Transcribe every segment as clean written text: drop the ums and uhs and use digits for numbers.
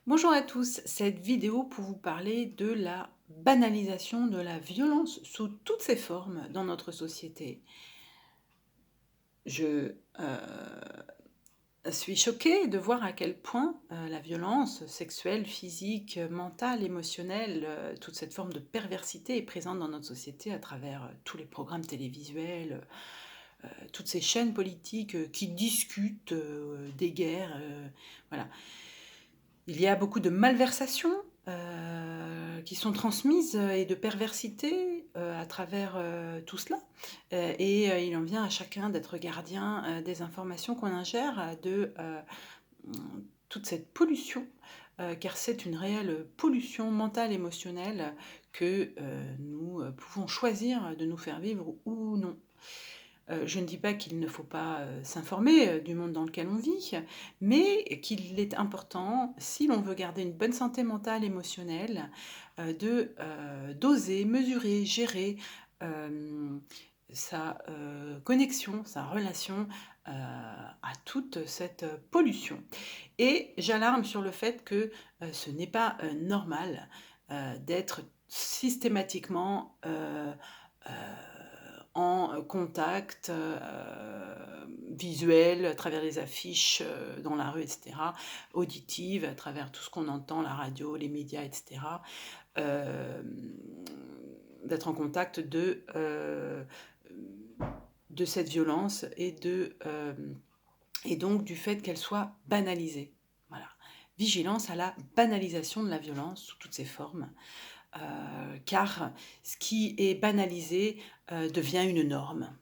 Bonjour à tous, cette vidéo pour vous parler de la banalisation de la violence sous toutes ses formes dans notre société. Je suis choquée de voir à quel point la violence sexuelle, physique, mentale, émotionnelle, toute cette forme de perversité est présente dans notre société à travers tous les programmes télévisuels, toutes ces chaînes politiques qui discutent des guerres. Voilà. Il y a beaucoup de malversations, qui sont transmises, et de perversité, à travers, tout cela, il en vient à chacun d'être gardien, des informations qu'on ingère, toute cette pollution, car c'est une réelle pollution mentale, émotionnelle que, nous, pouvons choisir de nous faire vivre ou non. Je ne dis pas qu'il ne faut pas, s'informer, du monde dans lequel on vit, mais qu'il est important, si l'on veut garder une bonne santé mentale, émotionnelle, d'oser mesurer, gérer, hem, sa, connexion, sa relation, à toute cette, pollution et j'alarme sur le fait que, ce n'est pas, normal, d'être systématiquement, heu, en contact, visuel à travers les affiches, dans la rue et cetera, auditive à travers tout ce qu'on entend, la radio, les médias et cetera. Hem, D'être en contact de cette violence et donc du fait qu'elle soit banalisée. Voilà. Vigilance à la banalisation de la violence sous toutes ses formes, car ce qui est banalisé, devient une norme.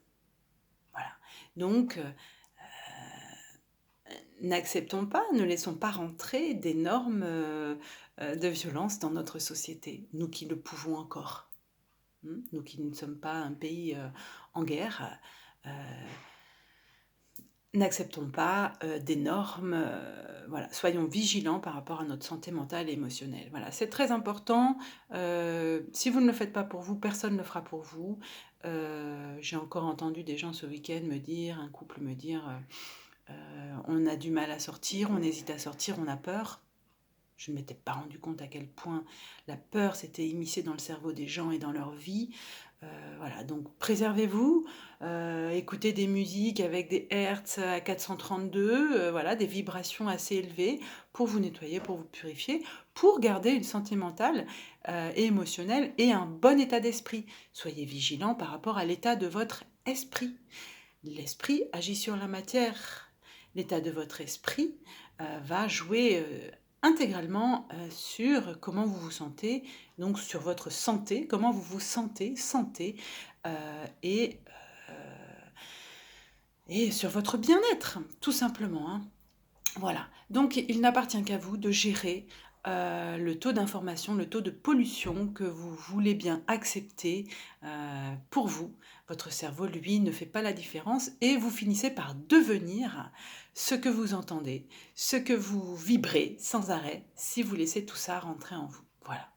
Voilà. Donc, n'acceptons pas, ne laissons pas rentrer des normes, de violence dans notre société, nous qui le pouvons encore. Nous qui ne sommes pas un pays, en guerre, heu n'acceptons pas, des normes, voilà, soyons vigilants par rapport à notre santé mentale et émotionnelle. Voilà, c'est très important, si vous ne le faites pas pour vous, personne ne le fera pour vous. J'ai encore entendu des gens ce week-end me dire, un couple me dire, «On a du mal à sortir, on hésite à sortir, on a peur». Je ne m'étais pas rendu compte à quel point la peur s'était immiscée dans le cerveau des gens et dans leur vie. Voilà, donc préservez-vous, écoutez des musiques avec des hertz à 432, voilà, des vibrations assez élevées pour vous nettoyer, pour vous purifier, pour garder une santé mentale, et émotionnelle et un bon état d'esprit. Soyez vigilants par rapport à l'état de votre esprit. L'esprit agit sur la matière. L'état de votre esprit, va jouer, intégralement, sur comment vous vous sentez, donc sur votre santé, comment vous vous sentez, heu et heu et sur votre bien-être, tout simplement, hein. Voilà, donc il n'appartient qu'à vous de gérer, le taux d'information, le taux de pollution que vous voulez bien accepter, pour vous. Votre cerveau, lui, ne fait pas la différence et vous finissez par devenir ce que vous entendez, ce que vous vibrez sans arrêt, si vous laissez tout ça rentrer en vous. Voilà.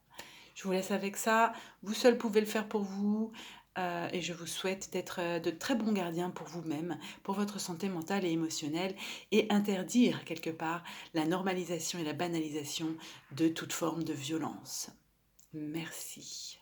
Je vous laisse avec ça. Vous seul pouvez le faire pour vous, et je vous souhaite d'être, de très bons gardiens pour vous-même, pour votre santé mentale et émotionnelle et interdire quelque part la normalisation et la banalisation de toute forme de violence. Merci.